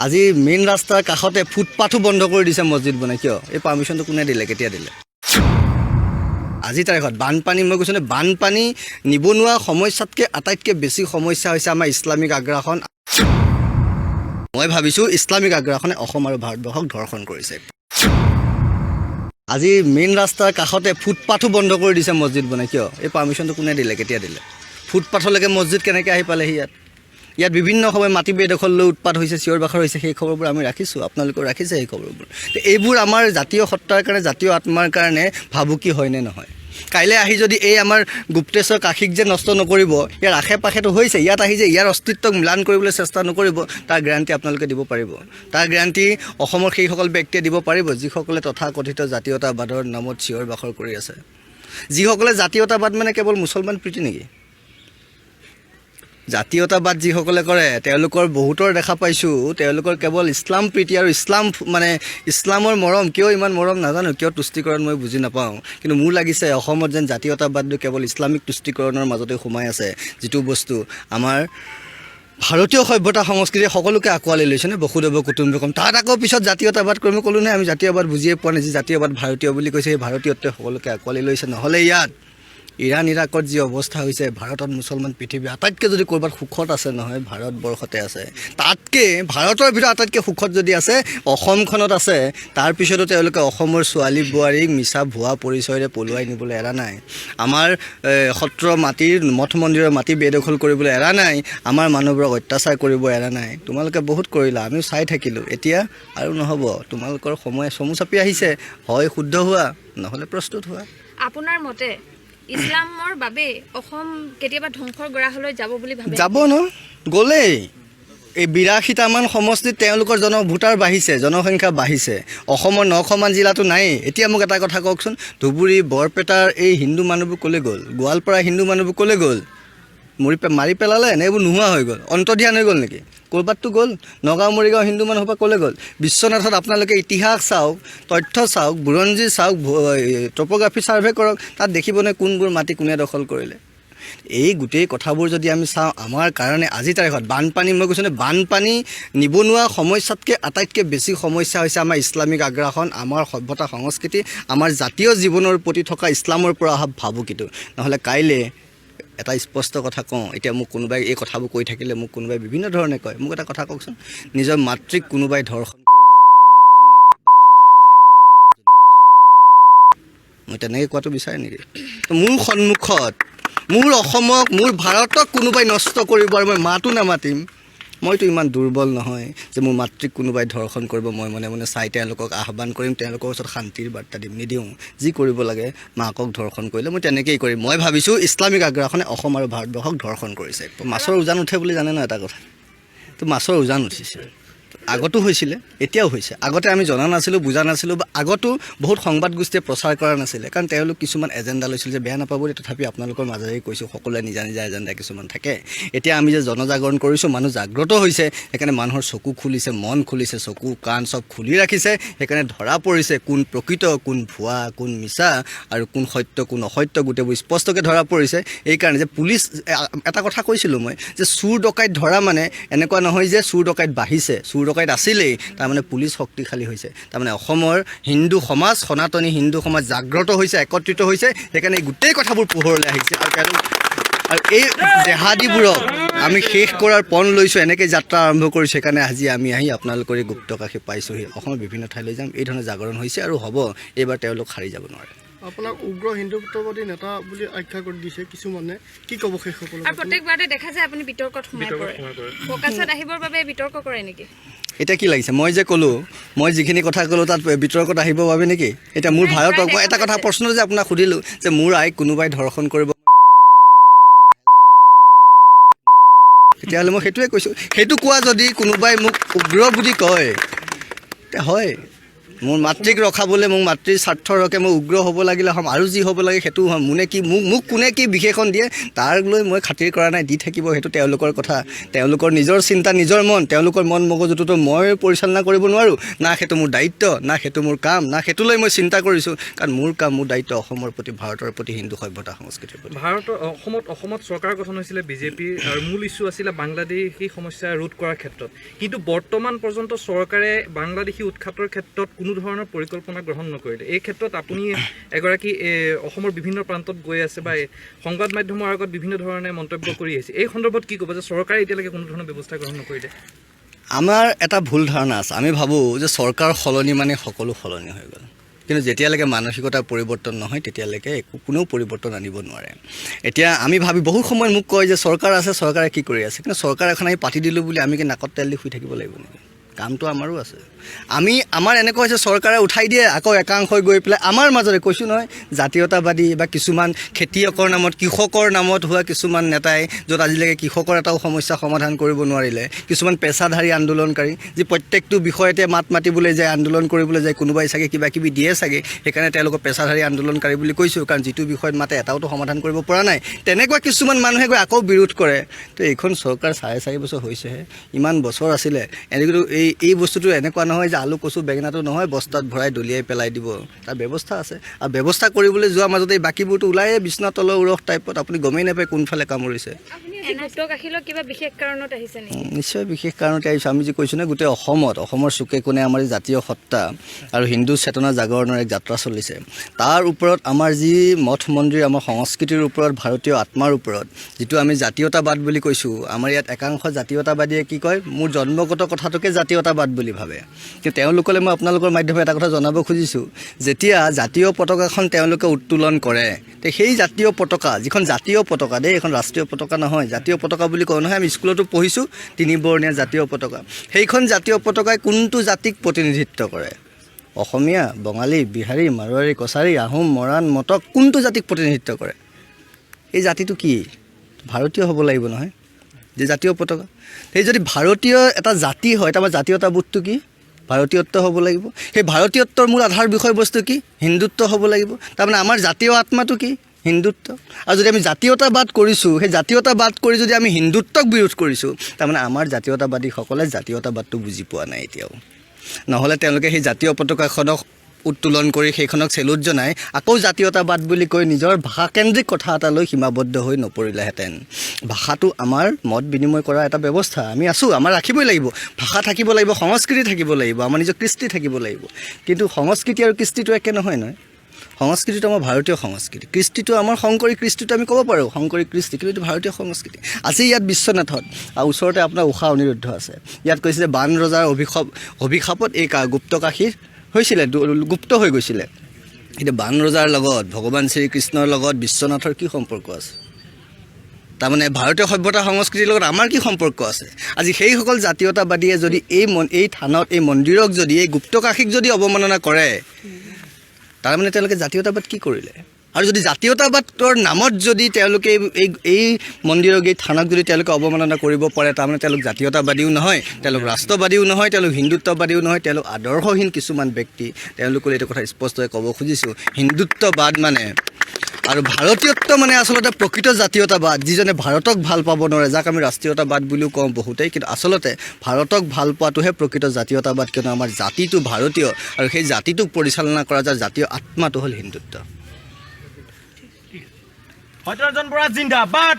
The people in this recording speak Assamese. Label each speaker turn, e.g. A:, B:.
A: আজি মেইন ৰাস্তাৰ কাষতে ফুটপাথো বন্ধ কৰি দিছে মছজিদ বনাই কিয় এই পাৰ্মিশ্যনটো কোনে দিলে কেতিয়া দিলে আজি তাৰিখত বানপানী মই কৈছোঁ বানপানী নিবনুৱা সমস্যাতকৈ আটাইতকৈ বেছি সমস্যা হৈছে আমাৰ ইছলামিক আগ্ৰাসন মই ভাবিছোঁ ইছলামিক আগ্ৰাসনে অসম আৰু ভাৰতবৰ্ষক ধৰ্ষণ কৰিছে আজি মেইন ৰাস্তাৰ কাষতে ফুটপাথো বন্ধ কৰি দিছে মছজিদ বনাই কিয় এই পাৰ্মিশ্যনটো কোনে দিলে কেতিয়া দিলে ফুটপাথলৈকে মছজিদ কেনেকৈ আহি পালেহি ইয়াত বিভিন্ন সময় মাটি বেদখল লৈ উৎপাত হৈছে চিঞৰ বাখৰ হৈছে সেই খবৰবোৰ আমি ৰাখিছোঁ আপোনালোকেও ৰাখিছে সেই খবৰবোৰ এইবোৰ আমাৰ জাতীয় সত্তাৰ কাৰণে জাতীয় আত্মাৰ কাৰণে ভাবুকি হয়নে নহয় কাইলৈ আহি যদি এই আমাৰ গুপ্তেশ্বৰ কাশীক যে নষ্ট নকৰিব ইয়াৰ আশে পাশেতো হৈছে ইয়াত আহি যে ইয়াৰ অস্তিত্বক মিলান কৰিবলৈ চেষ্টা নকৰিব তাৰ গ্যাৰাণ্টি আপোনালোকে দিব পাৰিব তাৰ গ্যাৰাণ্টি অসমৰ সেইসকল ব্যক্তিয়ে দিব পাৰিব যিসকলে তথাকথিত জাতীয়তাবাদৰ নামত চিঞৰ বাখৰ কৰি আছে যিসকলে জাতীয়তাবাদ মানে কেৱল মুছলমান প্ৰীতি নেকি জাতীয়তাবাদ যিসকলে কৰে তেওঁলোকৰ বহুতৰ দেখা পাইছোঁ তেওঁলোকৰ কেৱল ইছলাম প্ৰীতি আৰু ইছলাম মানে ইছলামৰ মৰম কিয় ইমান মৰম নাজানো কিয় তুষ্টিকৰণ মই বুজি নাপাওঁ কিন্তু মোৰ লাগিছে অসমত যেন জাতীয়তাবাদটো কেৱল ইছলামিক তুষ্টিকৰণৰ মাজতে সোমাই আছে যিটো বস্তু আমাৰ ভাৰতীয় সভ্যতা সংস্কৃতি সকলোকে আঁকোৱালি লৈছেনে বসুদেৱ কুটুম্বকম তাত আকৌ পিছত জাতীয়তাবাদ কৰ্মী ক'লো নে আমি জাতীয়বাদ বুজিয়ে পোৱা নাই যি জাতীয়বাদ ভাৰতীয় বুলি কৈছে সেই ভাৰতীয়ত্বে সকলোকে আঁকোৱালি লৈছে নহ'লে ইয়াত ইৰাণ ইৰাকত যি অৱস্থা হৈছে ভাৰতত মুছলমান পৃথিৱী আটাইতকৈ যদি ক'ৰবাত সুখত আছে নহয় ভাৰতবৰ্ষতে আছে তাতকৈ ভাৰতৰ ভিতৰত আটাইতকৈ সুখত যদি আছে অসমখনত আছে তাৰপিছতো তেওঁলোকে অসমৰ ছোৱালী বোৱাৰীক মিছা ভুৱা পৰিচয়ৰে পলুৱাই নিবলৈ এৰা নাই আমাৰ সত্ৰ মাটিৰ মঠ মন্দিৰৰ মাটি বেদখল কৰিবলৈ এৰা নাই আমাৰ মানুহবোৰক অত্যাচাৰ কৰিব এৰা নাই তোমালোকে বহুত কৰিলা আমিও চাই থাকিলোঁ এতিয়া আৰু নহ'ব তোমালোকৰ সময় চমু চাপি আহিছে হয় শুদ্ধ হোৱা নহ'লে প্ৰস্তুত হোৱা
B: আপোনাৰ মতে ইছলামৰ বাবে অসম কেতিয়াবা ধ্বংসৰ গৰাহলৈ যাব বুলি ভাবে
A: যাব ন গ'লেই এই ৮২টামান সমষ্টিত তেওঁলোকৰ ভোটাৰ বাঢ়িছে জনসংখ্যা বাঢ়িছে অসমৰ ৯০০মান জিলাতো নাই এতিয়া মোক এটা কথা কওকচোন ধুবুৰী বৰপেটাৰ এই হিন্দু মানুহবোৰ ক'লৈ গ'ল গোৱালপাৰা হিন্দু মানুহবোৰ ক'লৈ গ'ল মাৰি পেলালে নে এইবোৰ নোহোৱা হৈ গ'ল অন্তৰ্ধান হৈ গ'ল নেকি ক'ৰবাততো গ'ল নগাঁও মৰিগাঁও হিন্দু মানুহৰ ক'লৈ গ'ল বিশ্বনাথত আপোনালোকে ইতিহাস চাওক তথ্য চাওক বুৰঞ্জী চাওক টপ'গ্ৰাফি ছাৰ্ভে কৰক তাত দেখিবনে কোনবোৰ মাটি কোনে দখল কৰিলে এই গোটেই কথাবোৰ যদি আমি চাওঁ আমাৰ কাৰণে আজি তাৰিখত বানপানী মই কৈছোঁ বানপানী নিবনুৱা সমস্যাতকৈ আটাইতকৈ বেছি সমস্যা হৈছে আমাৰ ইছলামিক আগ্ৰাসন আমাৰ সভ্যতা সংস্কৃতি আমাৰ জাতীয় জীৱনৰ প্ৰতি থকা ইছলামৰ পৰা অহা ভাবুকিটো নহ'লে কাইলৈ এটা স্পষ্ট কথা কওঁ এতিয়া মোক কোনোবাই এই কথাবোৰ কৈ থাকিলে মোক কোনোবাই বিভিন্ন ধৰণে কয় মোক এটা কথা কওকচোন নিজৰ মাতৃক কোনোবাই ধৰ্ষণ কৰিব মই তেনেকৈ কোৱাটো বিচাৰে নেকি মোৰ সন্মুখত মোৰ অসমক মোৰ ভাৰতক কোনোবাই নষ্ট কৰিব আৰু মই মাতো নামাতিম মইতো ইমান দুৰ্বল নহয় যে মোৰ মাতৃক কোনোবাই ধৰ্ষণ কৰিব মই মনে মনে চাই তেওঁলোকক আহ্বান কৰিম তেওঁলোকৰ ওচৰত শান্তিৰ বাৰ্তা দিম নিদিওঁ যি কৰিব লাগে মাকক ধৰ্ষণ কৰিলে মই তেনেকেই কৰিম মই ভাবিছোঁ ইছলামিক আগ্ৰাসনে অসম আৰু ভাৰতবৰ্ষক ধৰ্ষণ কৰিছে মাছৰ উজান উঠে বুলি জানে ন এটা কথা তো মাছৰ উজান উঠিছে আগতো হৈছিলে এতিয়াও হৈছে আগতে আমি জনা নাছিলোঁ বুজা নাছিলোঁ বা আগতো বহুত সংবাদ গোষ্ঠীয়ে প্ৰচাৰ কৰা নাছিলে কাৰণ তেওঁলোক কিছুমান এজেণ্ডা লৈছিল যে বেয়া নাপাব তথাপি আপোনালোকৰ মাজেৰে কৈছোঁ সকলোৱে নিজা নিজা এজেণ্ডা কিছুমান থাকে এতিয়া আমি যে জনজাগৰণ কৰিছোঁ মানুহ জাগ্ৰত হৈছে সেইকাৰণে মানুহৰ চকু খুলিছে মন খুলিছে চকু কাণ চব খুলি ৰাখিছে সেইকাৰণে ধৰা পৰিছে কোন প্ৰকৃত কোন ভুৱা কোন মিছা আৰু কোন সত্য কোন অসত্য গোটেইবোৰ স্পষ্টকৈ ধৰা পৰিছে এইকাৰণে যে পুলিচ এটা কথা কৈছিলোঁ মই যে চুৰ ডকাইত ধৰা মানে এনেকুৱা নহয় যে চুৰ ডকাইত বাঢ়িছে চুৰ ডকাইত আছিলেই তাৰমানে পুলিচ শক্তিশালী হৈছে তাৰমানে অসমৰ হিন্দু সমাজ সনাতনী হিন্দু সমাজ জাগ্ৰত হৈছে একত্ৰিত হৈছে সেইকাৰণে এই গোটেই কথাবোৰ পোহৰলৈ আহিছে আৰু এই জেহাদীবোৰক আমি শেষ কৰাৰ পণ লৈছোঁ এনেকৈ যাত্ৰা আৰম্ভ কৰিছোঁ সেইকাৰণে আজি আমি আহি আপোনালোকৰ এই গুপ্তকাশী পাইছোঁহি অসমৰ বিভিন্ন ঠাইলৈ যাম এই ধৰণৰ জাগৰণ হৈছে আৰু হ'ব এইবাৰ তেওঁলোক সাৰি যাব নোৱাৰে
C: আপোনাক উগ্ৰ হিন্দুত্ববাদী নেতা বুলি আখ্যা কৰি দিছে কিছুমানে কি ক'ব সেইসকল
B: আৰু প্ৰত্যেকবাৰতে দেখা যায় আপুনি বিতৰ্কত সোমাই পৰে ফ'কাছত আহিবৰ বাবে বিতৰ্ক কৰে নেকি
A: এতিয়া কি লাগিছে মই যে ক'লোঁ মই যিখিনি কথা ক'লোঁ তাত বিতৰ্কত আহিব বাবে নেকি এতিয়া মোৰ ভাৰতক মই এটা কথা প্ৰশ্ন যে আপোনাক সুধিলোঁ যে মোৰ আইক কোনোবাই ধৰ্ষণ কৰিব তেতিয়াহ'লে মই সেইটোৱে কৈছোঁ সেইটো কোৱা যদি কোনোবাই মোক উগ্ৰ বুলি কয় হয় মোৰ মাতৃক ৰখাবলৈ মোক মাতৃৰ স্বাৰ্থৰ হকে মই উগ্ৰ হ'ব লাগিলে হ'ম আৰু যি হ'ব লাগে সেইটো হ'ম মোনে কি মোক কোনে কি বিশেষণ দিয়ে তাৰ লৈ মই খাতিৰ কৰা নাই দি থাকিব সেইটো তেওঁলোকৰ কথা তেওঁলোকৰ নিজৰ চিন্তা নিজৰ মন তেওঁলোকৰ মন মগজুটোতো মই পৰিচালনা কৰিব নোৱাৰোঁ না সেইটো মোৰ দায়িত্ব না সেইটো মোৰ কাম না সেইটো লৈ মই চিন্তা কৰিছোঁ কাৰণ মোৰ কাম মোৰ দায়িত্ব অসমৰ প্ৰতি ভাৰতৰ প্ৰতি হিন্দু সভ্যতা সংস্কৃতিৰ প্ৰতি
D: অসমত চৰকাৰ গঠন হৈছিলে বিজেপিৰ আৰু মূল ইছ্যু আছিলে বাংলাদেশী সমস্যা ৰোধ কৰাৰ ক্ষেত্ৰত কিন্তু বৰ্তমান পৰ্যন্ত চৰকাৰে বাংলাদেশী উৎখাতৰ ক্ষেত্ৰত কোনো ধৰণৰ পৰিকল্পনা গ্ৰহণ নকৰিলে এই ক্ষেত্ৰত আপুনি এগৰাকী অসমৰ বিভিন্ন প্ৰান্তত গৈ আছে বা সংবাদ মাধ্যমৰ আগত বিভিন্ন ধৰণে মন্তব্য কৰি আহিছে এই সন্দৰ্ভত কি ক'ব যে চৰকাৰে এতিয়ালৈকে কোনো ধৰণৰ ব্যৱস্থা গ্ৰহণ নকৰিলে
A: আমাৰ এটা ভুল ধাৰণা আছে আমি ভাবোঁ যে চৰকাৰ সলনি মানে সকলো সলনি হৈ গ'ল কিন্তু যেতিয়ালৈকে মানসিকতাৰ পৰিৱৰ্তন নহয় তেতিয়ালৈকে একো কোনেও পৰিৱৰ্তন আনিব নোৱাৰে এতিয়া আমি ভাবি বহু সময়ত মোক কয় যে চৰকাৰ আছে চৰকাৰে কি কৰি আছে কিন্তু চৰকাৰ এখন আমি পাতি দিলোঁ বুলি আমি কি নাকত তেল দি শুই থাকিব লাগিব নেকি কামটো আমাৰো আছে আমাৰ এনেকুৱা হৈছে চৰকাৰে উঠাই দিয়ে আকৌ একাংশই গৈ পেলাই আমাৰ মাজতে কৈছোঁ নহয় জাতীয়তাবাদী বা কিছুমান খেতিয়কৰ নামত কৃষকৰ নামত হোৱা কিছুমান নেতাই য'ত আজিলৈকে কৃষকৰ এটাও সমস্যা সমাধান কৰিব নোৱাৰিলে কিছুমান পেছাধাৰী আন্দোলনকাৰী যি প্ৰত্যেকটো বিষয়তে মাত মাতিবলৈ যায় আন্দোলন কৰিবলৈ যায় কোনোবাই চাগে কিবা কিবি দিয়ে চাগে সেইকাৰণে তেওঁলোকক পেছাধাৰী আন্দোলনকাৰী বুলি কৈছোঁ কাৰণ যিটো বিষয়ত মাতে এটাওতো সমাধান কৰিব পৰা নাই তেনেকুৱা কিছুমান মানুহে গৈ আকৌ বিৰোধ কৰে তো এইখন চৰকাৰ 4.5 বছৰ হৈছেহে ইমান বছৰ আছিলে এনেকৈতো এই বস্তুটো এনেকুৱা নহয় যে আলু কচু বেঙেনাটো নহয় বস্তাত ভৰাই দলিয়াই পেলাই দিব তাৰ ব্যৱস্থা আছে আৰু ব্যৱস্থা কৰিবলৈ যোৱাৰ মাজতে বাকীবোৰতো ওলায়ে বিছনা তলৰ উৰস টাইপত আপুনি গমেই নাপায় কোনফালে কামুৰিছে নিশ্চয় বিশেষ কাৰণতে আহিছোঁ আমি যে কৈছোঁ ন গোটেই অসমৰ চুকে কোণে আমাৰ জাতীয় সত্তা আৰু হিন্দু চেতনা জাগৰণৰ এক যাত্ৰা চলিছে তাৰ ওপৰত আমাৰ যি মঠ মন্দিৰ আমাৰ সংস্কৃতিৰ ওপৰত ভাৰতীয় আত্মাৰ ওপৰত যিটো আমি জাতীয়তাবাদ বুলি কৈছোঁ আমাৰ ইয়াত একাংশ জাতীয়তাবাদীয়ে কি কয় মোৰ জন্মগত কথাটোকে জাতীয়তাবাদ বুলি ভাবে কিন্তু তেওঁলোকলৈ মই আপোনালোকৰ মাধ্যমে এটা কথা জনাব খুজিছোঁ যেতিয়া জাতীয় পতাকাখন তেওঁলোকে উত্তোলন কৰে তে সেই জাতীয় পতাকা যিখন জাতীয় পতাকা দেই এখন ৰাষ্ট্ৰীয় পতাকা নহয় জাতীয় পতাকা বুলি কওঁ নহয় আমি স্কুলতো পঢ়িছোঁ 3 বৰ্ণীয়া জাতীয় পতাকা সেইখন জাতীয় পতাকাই কোনটো জাতিক প্ৰতিনিধিত্ব কৰে অসমীয়া বঙালী বিহাৰী মাৰোৱাৰী কছাৰী আহোম মৰাণ মটক কোনটো জাতিক প্ৰতিনিধিত্ব কৰে এই জাতিটো কি ভাৰতীয় হ'ব লাগিব নহয় যে জাতীয় পতাকা সেই যদি ভাৰতীয় এটা জাতি হয় তাৰ জাতীয়তাবোধটো কি ভাৰতীয়ত্ব হ'ব লাগিব সেই ভাৰতীয়ত্বৰ মূল আধাৰ বিষয়বস্তু কি হিন্দুত্ব হ'ব লাগিব তাৰমানে আমাৰ জাতীয় আত্মাটো কি হিন্দুত্ব আৰু যদি আমি জাতীয়তাবাদ কৰিছোঁ সেই জাতীয়তাবাদ কৰি যদি আমি হিন্দুত্বক বিৰোধ কৰিছোঁ তাৰমানে আমাৰ জাতীয়তাবাদীসকলে জাতীয়তাবাদটো বুজি পোৱা নাই এতিয়াও নহ'লে তেওঁলোকে সেই জাতীয় পতাকাখনক উত্তোলন কৰি সেইখনক চেলুট জনাই আকৌ জাতীয়তাবাদ বুলি কৈ নিজৰ ভাষাকেন্দ্ৰিক কথা এটা লৈ সীমাবদ্ধ হৈ নপৰিলেহেঁতেন ভাষাটো আমাৰ মত বিনিময় কৰা এটা ব্যৱস্থা আমি আছোঁ আমাৰ ৰাখিবই লাগিব ভাষা থাকিব লাগিব সংস্কৃতি থাকিব লাগিব আমাৰ নিজৰ কৃষ্টি থাকিব লাগিব কিন্তু সংস্কৃতি আৰু কৃষ্টিটো একে নহয় সংস্কৃতিটো আমাৰ ভাৰতীয় সংস্কৃতি কৃষ্টিটো আমাৰ শংকৰী কৃষ্টিটো আমি ক'ব পাৰোঁ শংকৰী কৃষ্টি কিন্তু এইটো ভাৰতীয় সংস্কৃতি আজি ইয়াত বিশ্বনাথত আৰু ওচৰতে আপোনাৰ উষা অনিৰুদ্ধ আছে ইয়াত কৈছিলে বান ৰজাৰ অভিশাপত এই গুপ্তকাশীৰ হৈছিলে গুপ্ত হৈ গৈছিলে কিন্তু বান ৰজাৰ লগত ভগৱান শ্ৰীকৃষ্ণৰ লগত বিশ্বনাথৰ কি সম্পৰ্ক আছে তাৰমানে ভাৰতীয় সভ্যতা সংস্কৃতিৰ লগত আমাৰ কি সম্পৰ্ক আছে আজি সেইসকল জাতীয়তাবাদীয়ে যদি এই থানত এই মন্দিৰক যদি এই গুপ্তকাশীক যদি অৱমাননা কৰে তাৰমানে তেওঁলোকে জাতীয়তাবাদ কি কৰিলে আৰু যদি জাতীয়তাবাদৰ নামত যদি তেওঁলোকে এই মন্দিৰক এই থানক যদি তেওঁলোকে অৱমাননা কৰিব পাৰে তাৰমানে তেওঁলোক জাতীয়তাবাদীও নহয় তেওঁলোক ৰাষ্ট্ৰবাদীও নহয় তেওঁলোক হিন্দুত্ববাদীও নহয় তেওঁলোক আদৰ্শহীন কিছুমান ব্যক্তি তেওঁলোকলৈ এইটো কথা স্পষ্টকৈ ক'ব খুজিছোঁ হিন্দুত্ববাদ মানে আৰু ভাৰতীয়ত্ব মানে আচলতে প্ৰকৃত জাতীয়তাবাদ যিজনে ভাৰতক ভাল পাব নোৱাৰে যাক আমি ৰাষ্ট্ৰীয়তাবাদ বুলিও কওঁ বহুতেই কিন্তু আচলতে ভাৰতক ভাল পোৱাটোহে প্ৰকৃত জাতীয়তাবাদ কিয়নো আমাৰ জাতিটো ভাৰতীয় আৰু সেই জাতিটোক পৰিচালনা কৰা যাৰ জাতীয় আত্মাটো হ'ল হিন্দুত্ব
E: সত্যৰঞ্জন বৰা জিন্দাবাদ